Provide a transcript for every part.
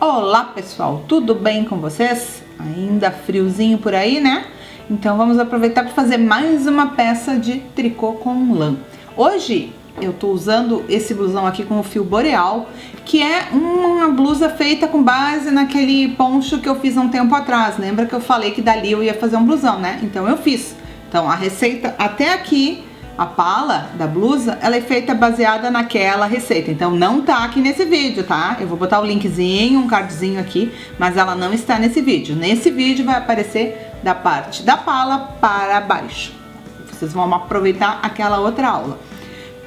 Olá pessoal, tudo bem com vocês? Ainda friozinho por aí, né? Então vamos aproveitar para fazer mais uma peça de tricô com lã. Hoje eu tô usando esse blusão aqui com o fio boreal, que é uma blusa feita com base naquele poncho que eu fiz há um tempo atrás. Lembra que eu falei que dali eu ia fazer um blusão, né? Então eu fiz. Então a receita até aqui, a pala da blusa, ela é feita baseada naquela receita. Então não tá aqui nesse vídeo, tá? Eu vou botar o linkzinho, um cardzinho aqui, mas ela não está nesse vídeo. Nesse vídeo vai aparecer da parte da pala para baixo. Vocês vão aproveitar aquela outra aula.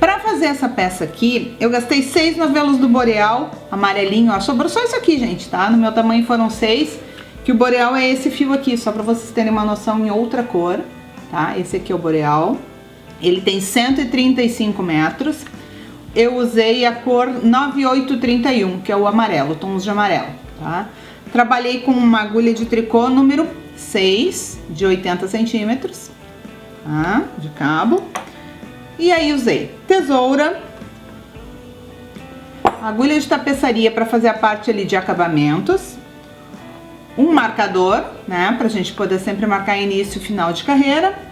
Para fazer essa peça aqui, eu gastei 6 novelos do boreal, amarelinho, ó. Sobrou só isso aqui, gente, tá? No meu tamanho foram 6, que o boreal é esse fio aqui, só para vocês terem uma noção em outra cor, tá? Esse aqui é o boreal. Ele tem 135 metros. Eu usei a cor 9831, que é o amarelo, tons de amarelo, tá? Trabalhei com uma agulha de tricô número 6, de 80 centímetros, tá? De cabo. E aí usei tesoura, agulha de tapeçaria para fazer a parte ali de acabamentos, um marcador, né? Pra gente poder sempre marcar início e final de carreira.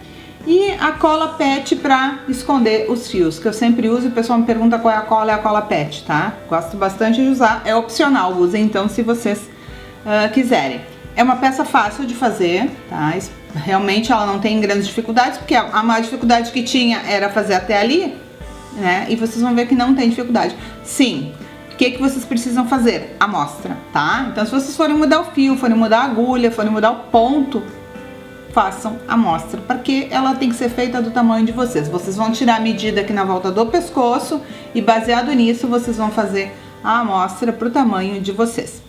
E a cola pet para esconder os fios, que eu sempre uso. E o pessoal me pergunta qual é a cola pet, tá? Gosto bastante de usar, é opcional, usem então se vocês quiserem. É uma peça fácil de fazer, tá? Realmente ela não tem grandes dificuldades, porque a maior dificuldade que tinha era fazer até ali, né? E vocês vão ver que não tem dificuldade. Sim, o que vocês precisam fazer? Amostra, tá? Então se vocês forem mudar o fio, forem mudar a agulha, forem mudar o ponto, façam a amostra, porque ela tem que ser feita do tamanho de vocês. Vocês vão tirar a medida aqui na volta do pescoço e baseado nisso vocês vão fazer a amostra para o tamanho de vocês.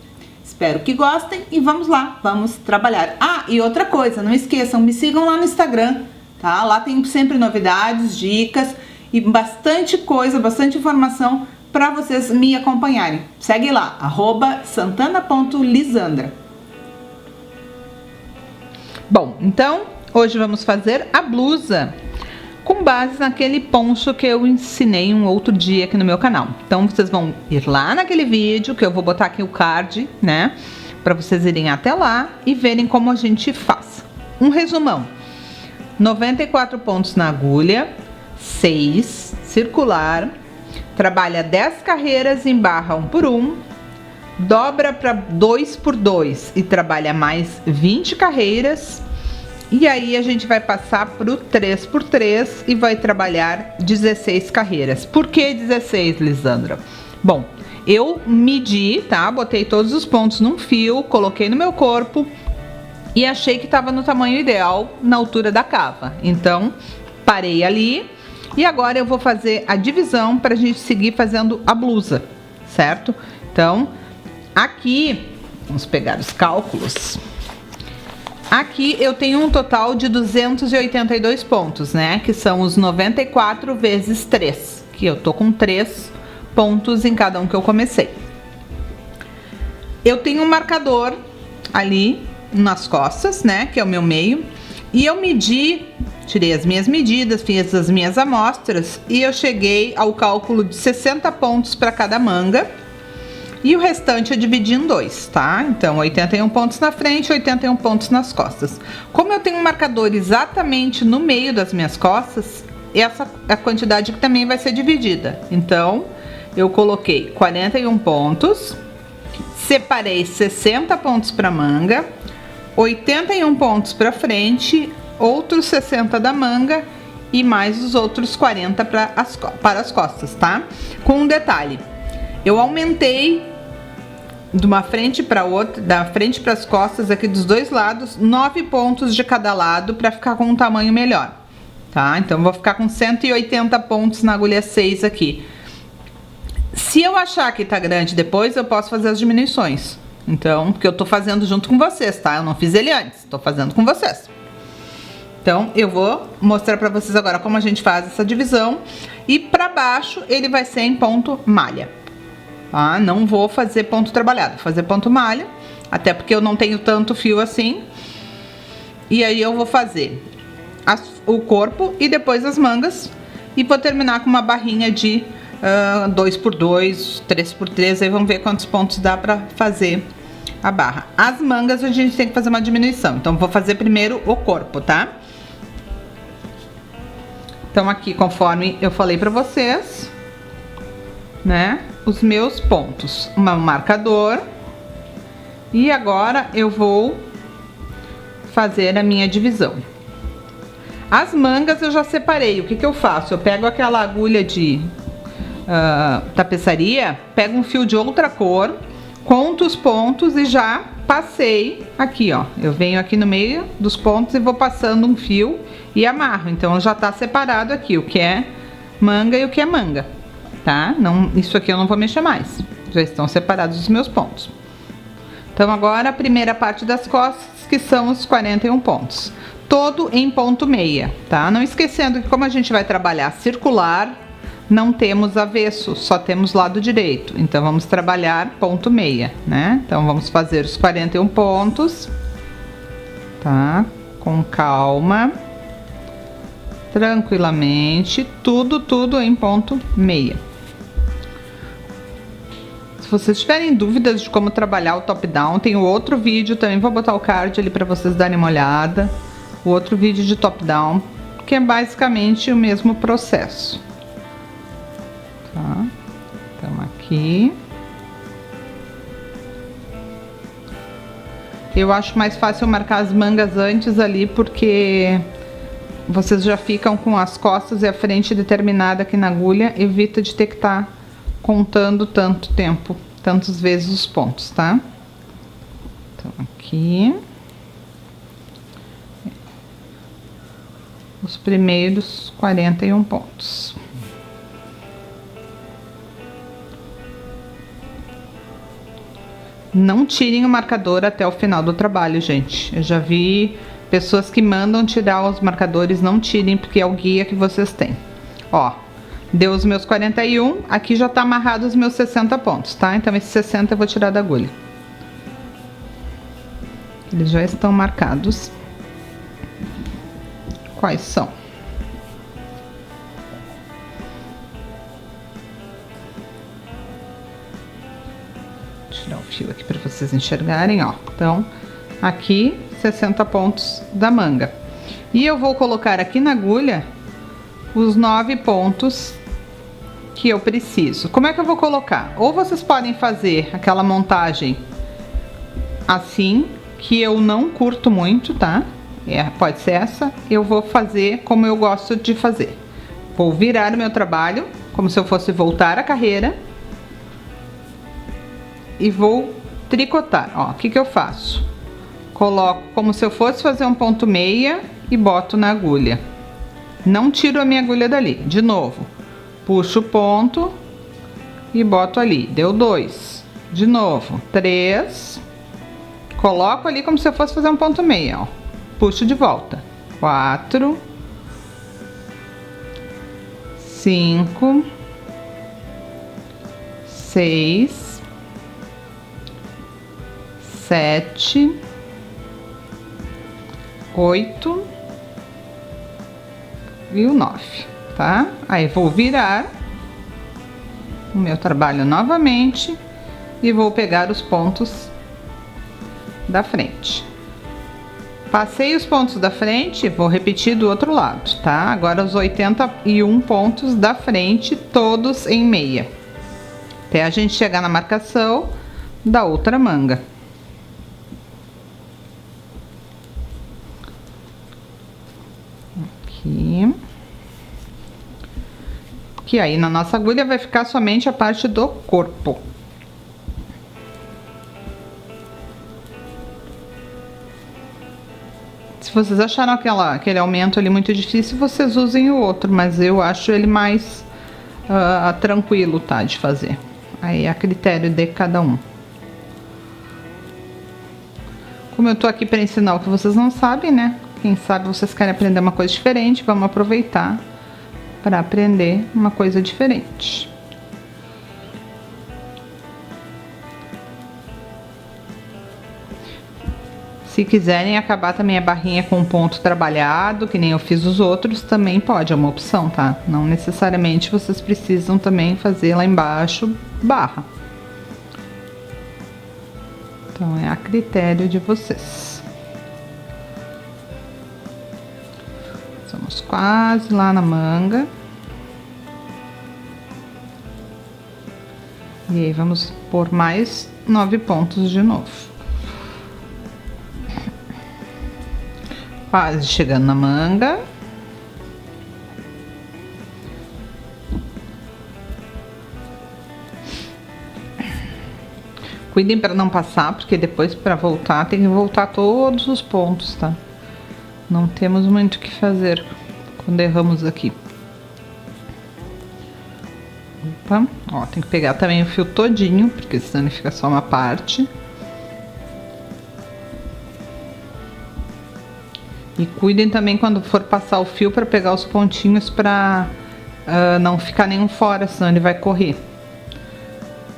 Espero que gostem e vamos lá, vamos trabalhar. Ah, e outra coisa, não esqueçam, me sigam lá no Instagram, tá? Lá tem sempre novidades, dicas e bastante coisa, bastante informação para vocês me acompanharem. Segue lá, @santana.lisandra. Bom, então hoje vamos fazer a blusa com base naquele poncho que eu ensinei um outro dia aqui no meu canal. Então vocês vão ir lá naquele vídeo, que eu vou botar aqui o card, né? Pra vocês irem até lá e verem como a gente faz. Um resumão: 94 pontos na agulha, 6 circular, trabalha 10 carreiras em barra 1 por 1, dobra para 2 por 2 e trabalha mais 20 carreiras. E aí a gente vai passar pro 3 por 3 e vai trabalhar 16 carreiras. Por que 16, Lisandra? Bom, eu medi, tá? Botei todos os pontos num fio, coloquei no meu corpo e achei que tava no tamanho ideal, na altura da cava. Então, parei ali e agora eu vou fazer a divisão pra gente seguir fazendo a blusa, certo? Então, aqui, vamos pegar os cálculos. Aqui eu tenho um total de 282 pontos, né? Que são os 94 vezes 3, que eu tô com 3 pontos em cada um que eu comecei. Eu tenho um marcador ali nas costas, né? Que é o meu meio. E eu medi, tirei as minhas medidas, fiz as minhas amostras e eu cheguei ao cálculo de 60 pontos para cada manga. E o restante eu dividi em 2, tá? Então, 81 pontos na frente, 81 pontos nas costas. Como eu tenho um marcador exatamente no meio das minhas costas, essa é a quantidade que também vai ser dividida. Então, eu coloquei 41 pontos, separei 60 pontos para manga, 81 pontos para frente, outros 60 da manga e mais os outros 40 para as costas, tá? Com um detalhe. Eu aumentei de uma frente para outra, da frente para as costas aqui dos dois lados, 9 pontos de cada lado para ficar com um tamanho melhor, tá? Então vou ficar com 180 pontos na agulha 6 aqui. Se eu achar que tá grande depois, eu posso fazer as diminuições. Então, porque eu tô fazendo junto com vocês, tá? Eu não fiz ele antes, tô fazendo com vocês. Então, eu vou mostrar pra vocês agora como a gente faz essa divisão. E pra baixo, ele vai ser em ponto malha, tá? Não vou fazer ponto trabalhado, vou fazer ponto malha. Até porque eu não tenho tanto fio assim. E aí eu vou fazer o corpo e depois as mangas. E vou terminar com uma barrinha de 2 por 2, 3 por 3, aí vamos ver quantos pontos dá pra fazer a barra. As mangas a gente tem que fazer uma diminuição, então vou fazer primeiro o corpo, tá? Então aqui, conforme eu falei pra vocês, né, os meus pontos, um marcador, e agora eu vou fazer a minha divisão. As mangas eu já separei. O que que eu faço? Eu pego aquela agulha de tapeçaria, pego um fio de outra cor, conto os pontos e já passei aqui, ó. Eu venho aqui no meio dos pontos e vou passando um fio e amarro. Então já tá separado aqui o que é manga e o que é manga, tá? Não, isso aqui eu não vou mexer mais. Já estão separados os meus pontos. Então agora a primeira parte das costas, que são os 41 pontos. Todo em ponto meia, tá? Não esquecendo que como a gente vai trabalhar circular, não temos avesso, só temos lado direito. Então vamos trabalhar ponto meia, né? Então vamos fazer os 41 pontos, tá? Com calma, tranquilamente, tudo em ponto meia. Se vocês tiverem dúvidas de como trabalhar o top-down, tem o outro vídeo, também vou botar o card ali para vocês darem uma olhada. O outro vídeo de top-down, que é basicamente o mesmo processo. Tá? Então aqui. Eu acho mais fácil marcar as mangas antes ali, porque vocês já ficam com as costas e a frente determinada aqui na agulha, evita de ter que estar contando tanto tempo, tantas vezes os pontos, tá? Então aqui os primeiros 41 pontos. Não tirem o marcador até o final do trabalho, gente. Eu já vi pessoas que mandam tirar os marcadores, não tirem, porque é o guia que vocês têm. Ó, deu os meus 41, aqui já tá amarrado os meus 60 pontos, tá? Então esses 60 eu vou tirar da agulha. Eles já estão marcados. Quais são? Vou tirar o fio aqui para vocês enxergarem, ó. Então, aqui 60 pontos da manga. E eu vou colocar aqui na agulha os 9 pontos que eu preciso. Como é que eu vou colocar? Ou vocês podem fazer aquela montagem assim, que eu não curto muito, tá? Pode ser essa. Eu vou fazer como eu gosto de fazer. Vou virar o meu trabalho, como se eu fosse voltar a carreira. E vou tricotar, ó. O que que eu faço? Coloco como se eu fosse fazer um ponto meia e boto na agulha. Não tiro a minha agulha dali. De novo, puxo o ponto e boto ali. Deu 2. De novo, 3. Coloco ali como se eu fosse fazer um ponto meia, ó. Puxo de volta. 4. 5. 6. 7. 8. E o 9, tá? Aí vou virar o meu trabalho novamente e vou pegar os pontos da frente. Passei os pontos da frente, vou repetir do outro lado, tá? Agora os 81 pontos da frente, todos em meia, até a gente chegar na marcação da outra manga. Aqui. Que aí na nossa agulha vai ficar somente a parte do corpo. Se vocês acharam aquele aumento ali muito difícil, vocês usem o outro, mas eu acho ele mais tranquilo, tá, de fazer. Aí é a critério de cada um. Como eu tô aqui para ensinar o que vocês não sabem, né? Quem sabe vocês querem aprender uma coisa diferente, vamos aproveitar para aprender uma coisa diferente. Se quiserem acabar também a barrinha com um ponto trabalhado, que nem eu fiz os outros, também pode, é uma opção, tá? Não necessariamente vocês precisam também fazer lá embaixo barra. Então é a critério de vocês. Estamos quase lá na manga. E aí vamos por mais 9 pontos de novo. Quase chegando na manga. Cuidem para não passar, porque depois para voltar tem que voltar todos os pontos, tá? Não temos muito o que fazer quando erramos aqui. Opa, ó, tem que pegar também o fio todinho, porque senão ele fica só uma parte. E cuidem também quando for passar o fio para pegar os pontinhos para não ficar nenhum fora, senão ele vai correr.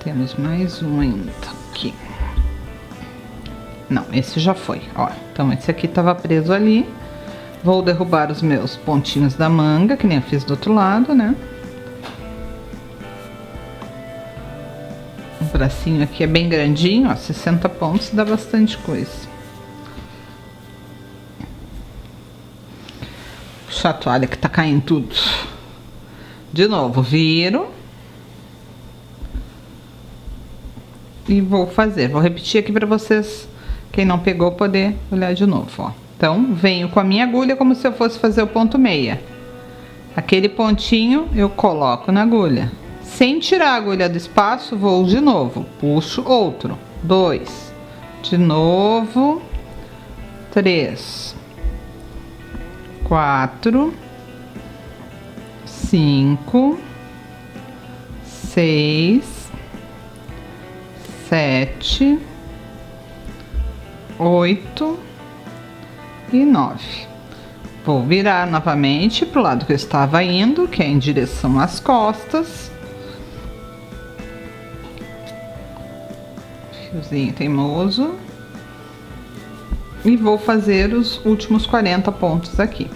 Temos mais um ainda aqui. Não, esse já foi, ó. Então esse aqui tava preso ali. Vou derrubar os meus pontinhos da manga, que nem eu fiz do outro lado, né? O bracinho aqui é bem grandinho, ó, 60 pontos, dá bastante coisa. Puxa a toalha que tá caindo tudo. De novo, viro. E vou repetir aqui pra vocês, quem não pegou, poder olhar de novo, ó. Então, venho com a minha agulha como se eu fosse fazer o ponto meia. Aquele pontinho eu coloco na agulha. Sem tirar a agulha do espaço, vou de novo. Puxo outro. 2. De novo. 3. 4. 5. 6. 7. 8. E 9. Vou virar novamente pro lado que eu estava indo, que é em direção às costas. Fiozinho teimoso. E vou fazer os últimos 40 pontos aqui,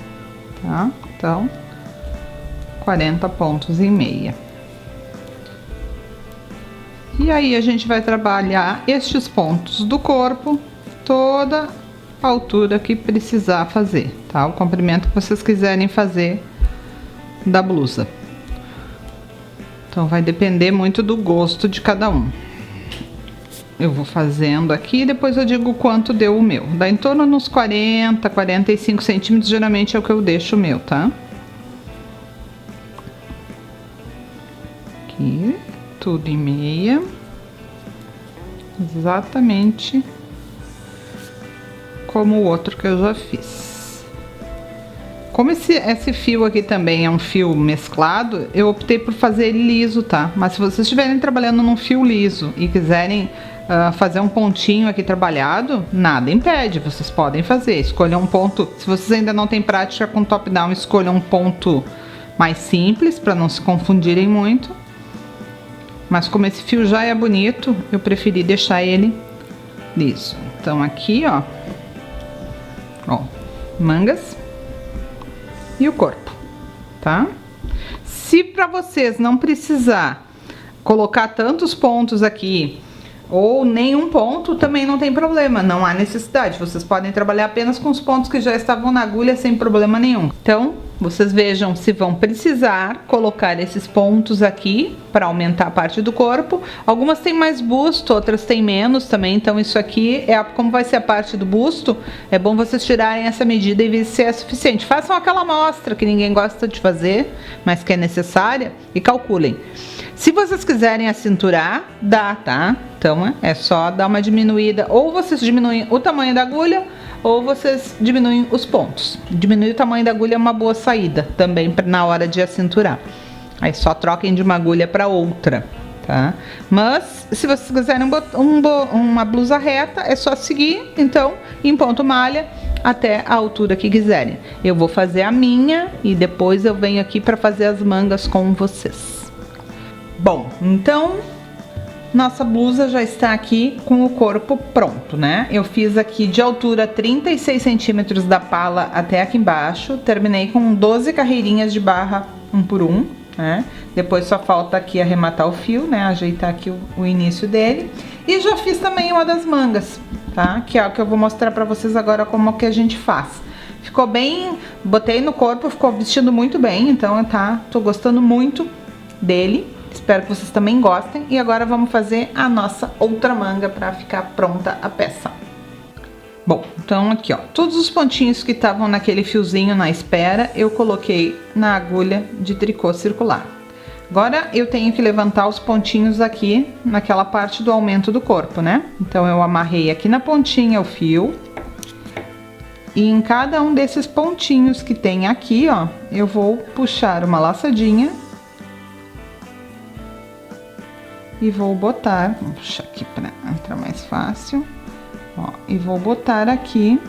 tá? Então, 40 pontos em meia. E aí a gente vai trabalhar estes pontos do corpo, toda a altura que precisar fazer, tá? O comprimento que vocês quiserem fazer da blusa. Então vai depender muito do gosto de cada um. Eu vou fazendo aqui e depois eu digo quanto deu o meu. Dá em torno nos 40, 45 centímetros, geralmente é o que eu deixo o meu, tá? Aqui, tudo em meia. Exatamente como o outro que eu já fiz. Como esse fio aqui também é um fio mesclado, eu optei por fazer ele liso, tá? Mas se vocês estiverem trabalhando num fio liso e quiserem fazer um pontinho aqui trabalhado, nada impede, vocês podem fazer. Escolham um ponto, se vocês ainda não têm prática com top-down, escolham um ponto mais simples para não se confundirem muito. Mas como esse fio já é bonito, eu preferi deixar ele liso. Então aqui, ó, mangas e o corpo, tá? Se para vocês não precisar colocar tantos pontos aqui ou nenhum ponto, também não tem problema, não há necessidade. Vocês podem trabalhar apenas com os pontos que já estavam na agulha sem problema nenhum. Então, vocês vejam se vão precisar colocar esses pontos aqui para aumentar a parte do corpo. Algumas têm mais busto, outras têm menos também. Então isso aqui como vai ser a parte do busto, é bom vocês tirarem essa medida e ver se é suficiente. Façam aquela amostra que ninguém gosta de fazer, mas que é necessária, e calculem. Se vocês quiserem acinturar, dá, tá? Então é só dar uma diminuída, ou vocês diminuem o tamanho da agulha, ou vocês diminuem os pontos. Diminuir o tamanho da agulha é uma boa saída também na hora de acinturar. Aí só troquem de uma agulha para outra, tá? Mas se vocês quiserem uma blusa reta, é só seguir, então, em ponto malha até a altura que quiserem. Eu vou fazer a minha e depois eu venho aqui para fazer as mangas com vocês. Bom, então Nossa blusa já está aqui com o corpo pronto, né? Eu fiz aqui de altura 36 centímetros da pala até aqui embaixo. Terminei com 12 carreirinhas de barra 1 por 1, né? Depois só falta aqui arrematar o fio, né? Ajeitar aqui o início dele. E já fiz também uma das mangas, tá? Que é o que eu vou mostrar pra vocês agora como que a gente faz. Ficou bem, botei no corpo, ficou vestindo muito bem, então tô gostando muito dele. Espero que vocês também gostem. E agora vamos fazer a nossa outra manga para ficar pronta a peça. Bom, então aqui ó, todos os pontinhos que estavam naquele fiozinho na espera, eu coloquei na agulha de tricô circular. Agora eu tenho que levantar os pontinhos aqui naquela parte do aumento do corpo, né? Então eu amarrei aqui na pontinha o fio. E em cada um desses pontinhos que tem aqui, ó, eu vou puxar uma laçadinha. E vou botar, vou puxar aqui para entrar mais fácil, ó, e vou botar aqui,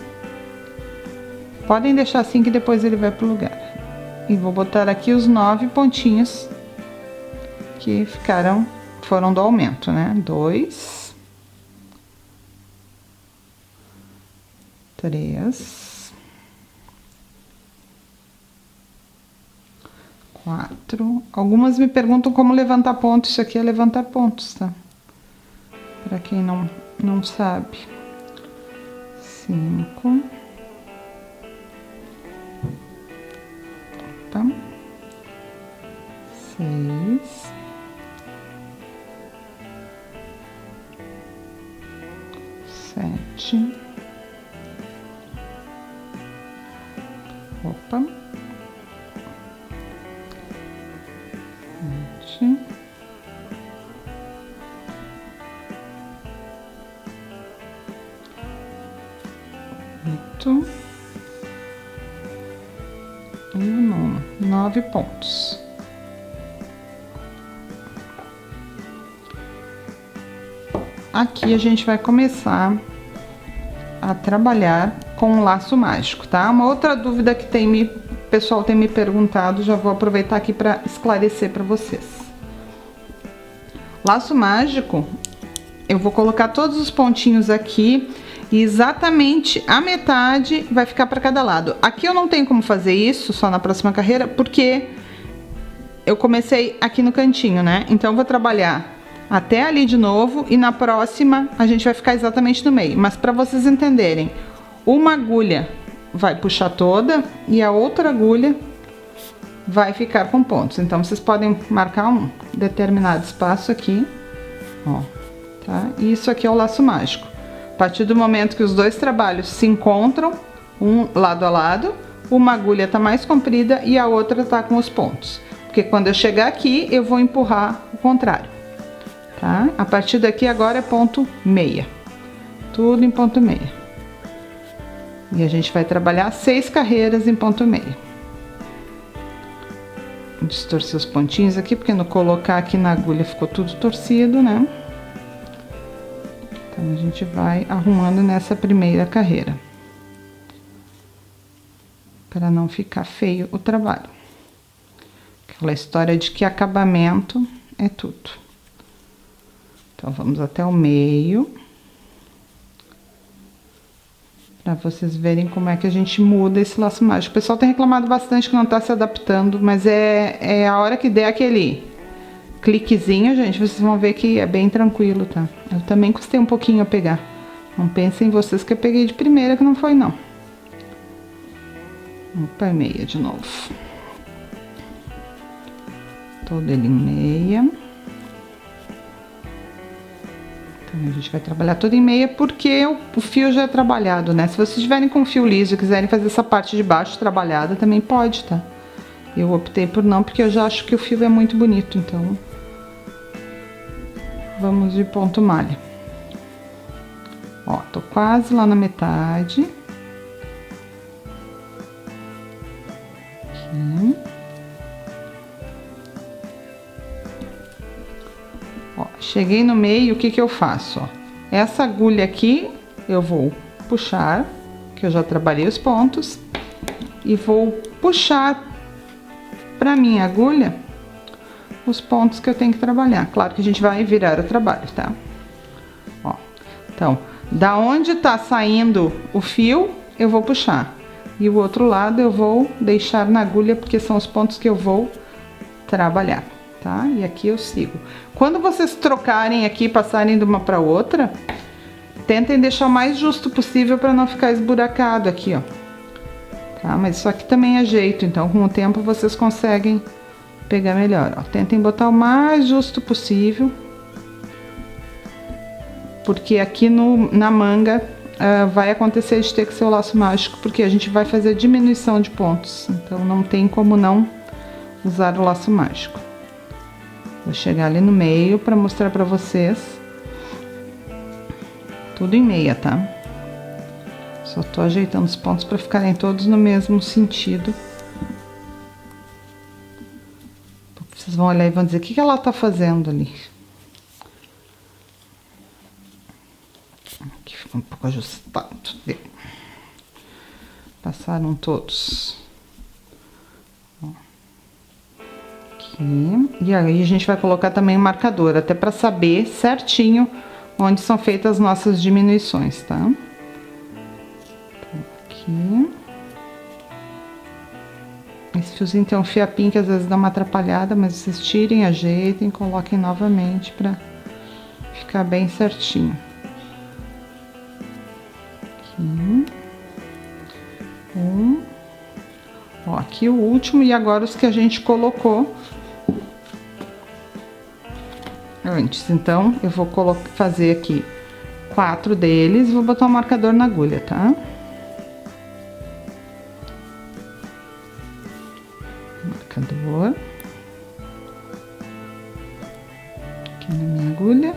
podem deixar assim que depois ele vai pro lugar. E vou botar aqui os 9 pontinhos que foram do aumento, né? 2, 3, 4. Algumas me perguntam como levantar pontos. Isso aqui é levantar pontos, tá? Pra quem não sabe. 5. Tá? 6. 7. Opa. 8 e o 9, 9 pontos. Aqui a gente vai começar a trabalhar com o laço mágico, tá? Uma outra dúvida que o pessoal tem me perguntado, já vou aproveitar aqui para esclarecer para vocês. Laço mágico, eu vou colocar todos os pontinhos aqui e exatamente a metade vai ficar para cada lado. Aqui eu não tenho como fazer isso, só na próxima carreira, porque eu comecei aqui no cantinho, né? Então eu vou trabalhar até ali de novo e na próxima a gente vai ficar exatamente no meio. Mas para vocês entenderem, uma agulha vai puxar toda e a outra agulha vai ficar com pontos. Então vocês podem marcar um determinado espaço aqui, ó, tá? E isso aqui é o laço mágico. A partir do momento que os dois trabalhos se encontram, um lado a lado, uma agulha tá mais comprida e a outra tá com os pontos. Porque quando eu chegar aqui, eu vou empurrar o contrário, tá? A partir daqui agora é ponto meia. Tudo em ponto meia. E a gente vai trabalhar 6 carreiras em ponto meia. Vou distorcer os pontinhos aqui, porque no colocar aqui na agulha ficou tudo torcido, né? Então a gente vai arrumando nessa primeira carreira, para não ficar feio o trabalho. Aquela história de que acabamento é tudo. Então vamos até o meio, para vocês verem como é que a gente muda esse laço mágico. O pessoal tem reclamado bastante que não tá se adaptando, mas é a hora que der aquele cliquezinho, gente, vocês vão ver que é bem tranquilo, tá? Eu também custei um pouquinho a pegar. Não pensem vocês que eu peguei de primeira, que não foi, não. Opa, meia de novo. Todo ele em meia. Então, a gente vai trabalhar todo em meia, porque o fio já é trabalhado, né? Se vocês tiverem com fio liso e quiserem fazer essa parte de baixo trabalhada, também pode, tá? Eu optei por não, porque eu já acho que o fio é muito bonito, então... Vamos de ponto malha. Ó, tô quase lá na metade. Aqui. Ó, cheguei no meio, o que que eu faço, ó? Essa agulha aqui, eu vou puxar, que eu já trabalhei os pontos, e vou puxar pra minha agulha os pontos que eu tenho que trabalhar. Claro que a gente vai virar o trabalho, tá? Ó, então, da onde tá saindo o fio, eu vou puxar. E o outro lado eu vou deixar na agulha, porque são os pontos que eu vou trabalhar, tá? E aqui eu sigo. Quando vocês trocarem aqui, passarem de uma para outra, tentem deixar o mais justo possível para não ficar esburacado aqui, ó. Tá? Mas isso aqui também é jeito, então com o tempo vocês conseguem pegar melhor, ó. Tentem botar o mais justo possível, porque aqui na manga vai acontecer de ter que ser o laço mágico, porque a gente vai fazer diminuição de pontos, então não tem como não usar o laço mágico. Vou chegar ali no meio para mostrar para vocês. Tudo em meia, tá? Só tô ajeitando os pontos para ficarem todos no mesmo sentido. Vocês vão olhar e vão dizer, o que ela tá fazendo ali? Aqui fica um pouco ajustado. Passaram todos. Aqui. E aí a gente vai colocar também o marcador, até para saber certinho onde são feitas as nossas diminuições, tá? Então, aqui. Esse fiozinho tem um fiapinho que às vezes dá uma atrapalhada, mas vocês tirem, ajeitem, coloquem novamente para ficar bem certinho. Aqui. Ó, aqui o último, e agora os que a gente colocou antes. Então, eu vou fazer aqui 4 deles e vou botar um marcador na agulha, tá? Marcador. Aqui na minha agulha.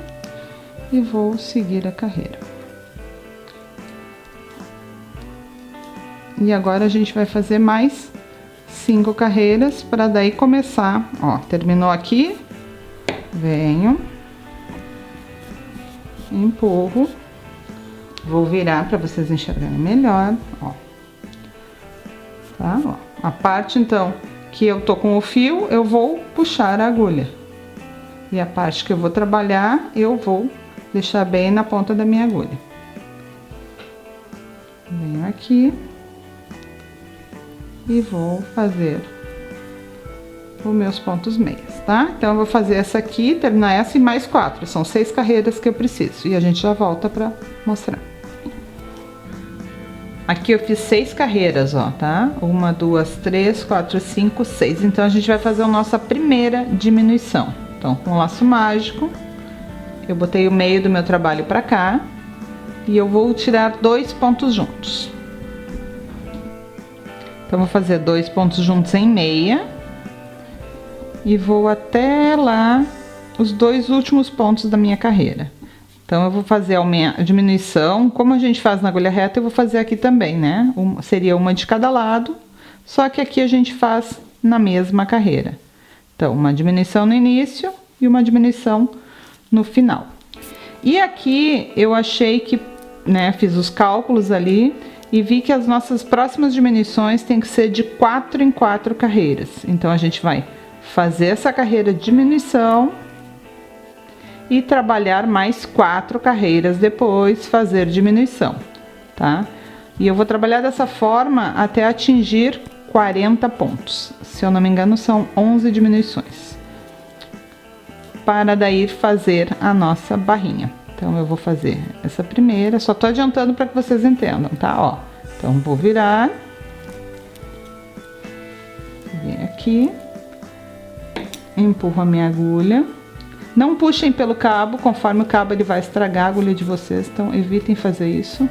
E vou seguir a carreira. E agora a gente vai fazer mais 5 carreiras para daí começar, ó, terminou aqui, venho, empurro, vou virar para vocês enxergarem melhor, ó. Tá, ó. A parte então que eu tô com o fio, eu vou puxar a agulha. E a parte que eu vou trabalhar, eu vou deixar bem na ponta da minha agulha. Venho aqui. E vou fazer os meus pontos meias, tá? Então, eu vou fazer essa aqui, terminar essa e mais 4. São 6 carreiras que eu preciso. E a gente já volta pra mostrar. Aqui eu fiz 6 carreiras, ó, tá? 1, 2, 3, 4, 5, 6. Então, a gente vai fazer a nossa primeira diminuição. Então, com o laço mágico, eu botei o meio do meu trabalho pra cá. E eu vou tirar 2 pontos juntos. Então, vou fazer 2 pontos juntos em meia. E vou até lá, os 2 últimos pontos da minha carreira. Então, eu vou fazer a minha diminuição, como a gente faz na agulha reta, eu vou fazer aqui também, né? Seria uma de cada lado, só que aqui a gente faz na mesma carreira. Então, uma diminuição no início e uma diminuição no final. E aqui, eu achei que, né, fiz os cálculos ali, e vi que as nossas próximas diminuições tem que ser de 4 em 4 carreiras. Então, a gente vai fazer essa carreira de diminuição e trabalhar mais 4 carreiras depois, fazer diminuição, tá? E eu vou trabalhar dessa forma até atingir 40 pontos. Se eu não me engano, são 11 diminuições. Para daí fazer a nossa barrinha. Então, eu vou fazer essa primeira, só tô adiantando para que vocês entendam, tá? Ó, então, vou virar. Vem aqui. Empurro a minha agulha. Não puxem pelo cabo, conforme o cabo ele vai estragar a agulha de vocês, então evitem fazer isso.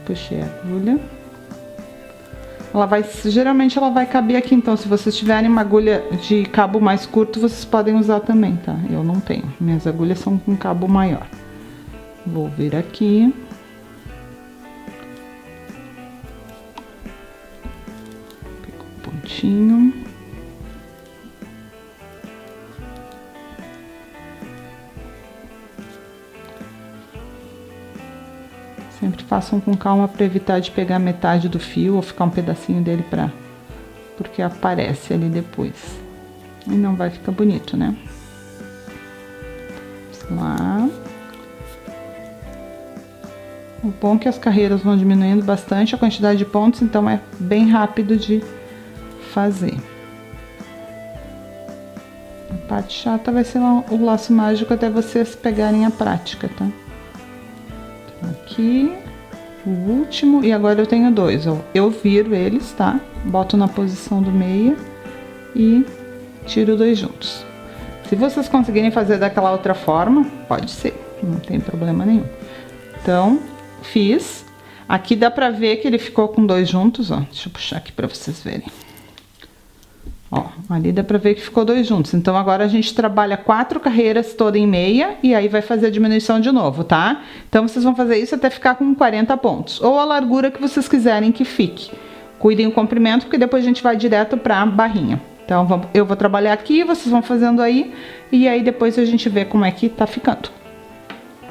Puxei a agulha. Geralmente ela vai caber aqui, então se vocês tiverem uma agulha de cabo mais curto, vocês podem usar também, tá? Eu não tenho, minhas agulhas são com cabo maior. Vou vir aqui. Pego um pontinho. Sempre façam com calma para evitar de pegar metade do fio ou ficar um pedacinho dele porque aparece ali depois. e não vai ficar bonito, né? Vamos lá. O bom é que as carreiras vão diminuindo bastante a quantidade de pontos, então é bem rápido de fazer. A parte chata vai ser o laço mágico até vocês pegarem a prática, tá? Então, aqui, o último, e agora eu tenho dois, ó. Eu viro eles, tá? Boto na posição do meia e tiro dois juntos. Se vocês conseguirem fazer daquela outra forma, pode ser, não tem problema nenhum. Então, fiz. Aqui dá pra ver que ele ficou com dois juntos, ó. Deixa eu puxar aqui pra vocês verem. Ó, ali dá pra ver que ficou dois juntos. Então, agora a gente trabalha 4 carreiras toda em meia e aí vai fazer a diminuição de novo, tá? Então, vocês vão fazer isso até ficar com 40 pontos. Ou a largura que vocês quiserem que fique. Cuidem o comprimento, porque depois a gente vai direto pra barrinha. Então, eu vou trabalhar aqui, vocês vão fazendo aí. E aí, depois a gente vê como é que tá ficando.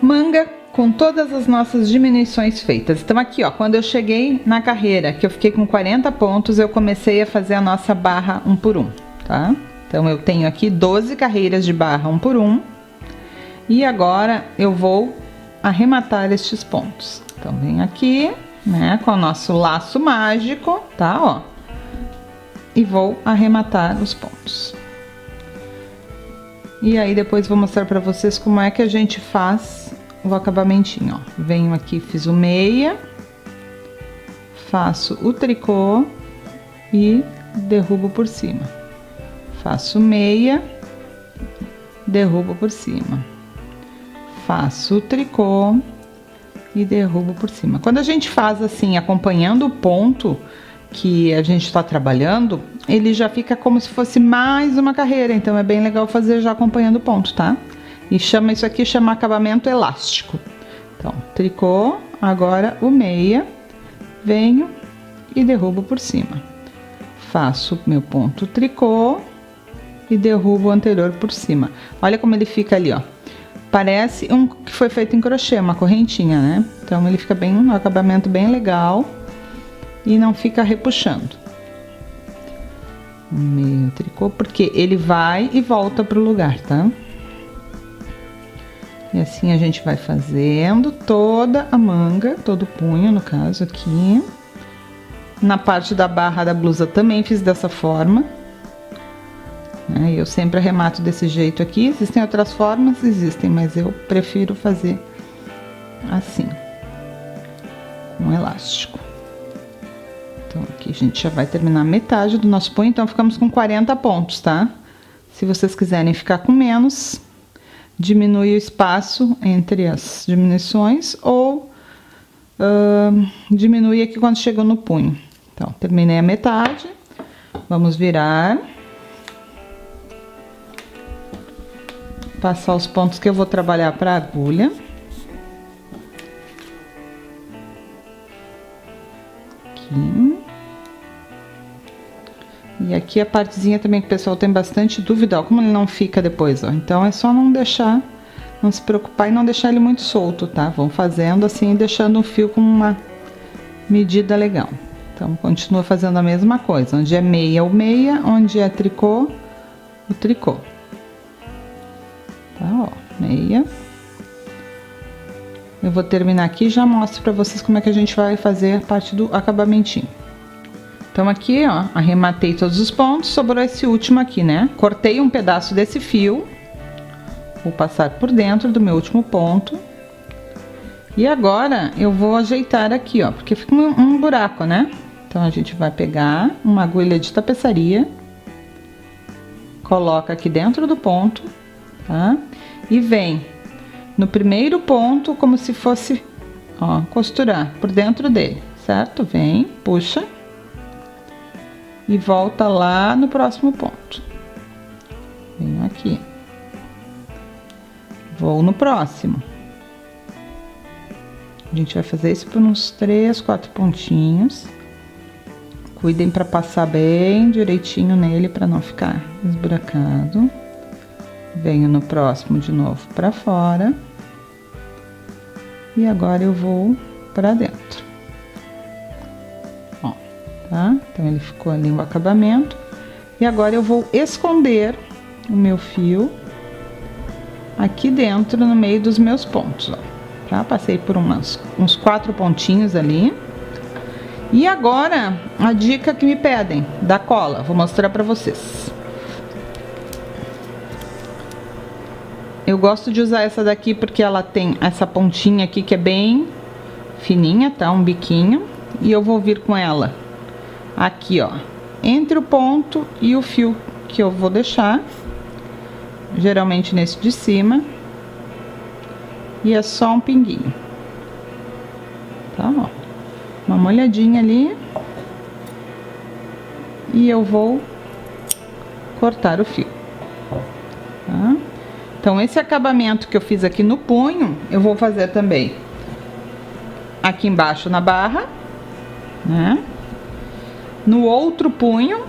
Manga com todas as nossas diminuições feitas. Então aqui, ó, quando eu cheguei na carreira, que eu fiquei com 40 pontos, eu comecei a fazer a nossa barra 1 por 1, tá? Então eu tenho aqui 12 carreiras de barra 1 por 1. E agora eu vou arrematar estes pontos. Então venho aqui, né, com o nosso laço mágico, tá, ó. E vou arrematar os pontos. E aí depois vou mostrar pra vocês como é que a gente faz o acabamentinho, ó. Venho aqui, fiz o meia, faço o tricô e derrubo por cima. Faço meia, derrubo por cima. Faço o tricô e derrubo por cima. Quando a gente faz assim, acompanhando o ponto que a gente está trabalhando, ele já fica como se fosse mais uma carreira, então é bem legal fazer já acompanhando o ponto, tá? E chama isso aqui, chama acabamento elástico. Então, tricô, agora o meia, venho e derrubo por cima. Faço meu ponto tricô e derrubo o anterior por cima. Olha como ele fica ali, ó. Parece um que foi feito em crochê, uma correntinha, né? Então, ele fica bem, um acabamento bem legal e não fica repuxando. Meio tricô, porque ele vai e volta pro lugar, tá? E assim a gente vai fazendo toda a manga, todo o punho, no caso aqui. Na parte da barra da blusa também fiz dessa forma. Eu sempre arremato desse jeito aqui. Existem outras formas? Existem, mas eu prefiro fazer assim, com elástico. Então aqui a gente já vai terminar metade do nosso punho, então ficamos com 40 pontos, tá? Se vocês quiserem ficar com menos, diminui o espaço entre as diminuições ou diminui aqui quando chegou no punho. Então, terminei a metade, vamos virar. Passar os pontos que eu vou trabalhar para a agulha. Aqui. E aqui a partezinha também que o pessoal tem bastante dúvida, ó, como ele não fica depois, ó. Então é só não deixar, não se preocupar e não deixar ele muito solto, tá? Vão fazendo assim, deixando o fio com uma medida legal. Então continua fazendo a mesma coisa, onde é meia, o meia, onde é tricô, o tricô. Tá, ó, meia. Eu vou terminar aqui e já mostro pra vocês como é que a gente vai fazer a parte do acabamentinho. Então aqui, ó, arrematei todos os pontos, sobrou esse último aqui, né? Cortei um pedaço desse fio, vou passar por dentro do meu último ponto. E agora eu vou ajeitar aqui, ó, porque fica um buraco, né? Então a gente vai pegar uma agulha de tapeçaria, coloca aqui dentro do ponto, tá? E vem no primeiro ponto como se fosse, ó, costurar por dentro dele, certo? Vem, puxa. E volta lá no próximo ponto. Venho aqui. Vou no próximo. A gente vai fazer isso por uns 3, 4 pontinhos. Cuidem para passar bem direitinho nele para não ficar esburacado. Venho no próximo de novo para fora. E agora eu vou para dentro. Ó, tá? Então ele ficou ali o acabamento. E agora eu vou esconder o meu fio aqui dentro, no meio dos meus pontos, ó. Tá? Passei por uns 4 pontinhos ali. E agora, a dica que me pedem da cola, vou mostrar pra vocês. Eu gosto de usar essa daqui porque ela tem essa pontinha aqui que é bem fininha, tá? Um biquinho. E eu vou vir com ela aqui, ó, entre o ponto e o fio que eu vou deixar, geralmente nesse de cima, e é só um pinguinho, tá? Ó, uma molhadinha ali, e eu vou cortar o fio, tá? Então, esse acabamento que eu fiz aqui no punho, eu vou fazer também aqui embaixo na barra, né? No outro punho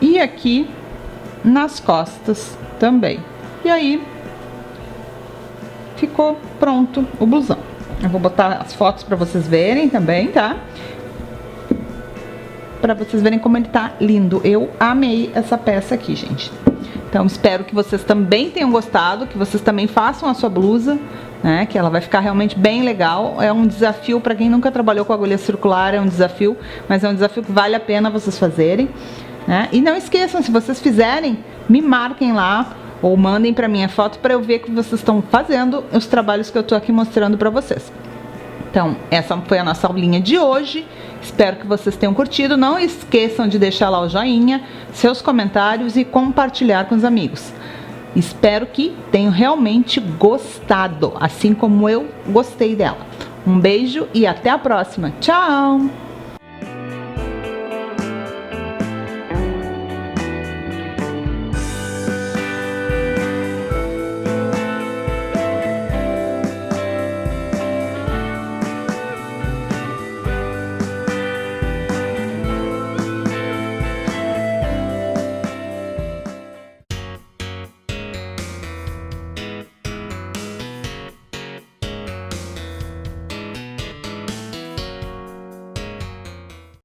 e aqui nas costas também. E aí ficou pronto o blusão. Eu vou botar as fotos para vocês verem também, tá? Para vocês verem como ele tá lindo. Eu amei essa peça aqui, gente. Então, espero que vocês também tenham gostado, que vocês também façam a sua blusa, né? Que ela vai ficar realmente bem legal. É um desafio para quem nunca trabalhou com agulha circular, é um desafio, mas é um desafio que vale a pena vocês fazerem, né? E não esqueçam, se vocês fizerem, me marquem lá ou mandem para mim a foto para eu ver que vocês estão fazendo os trabalhos que eu tô aqui mostrando para vocês. Então, essa foi a nossa aulinha de hoje. Espero que vocês tenham curtido. Não esqueçam de deixar lá o joinha, seus comentários e compartilhar com os amigos. Espero que tenham realmente gostado, assim como eu gostei dela. Um beijo e até a próxima. Tchau!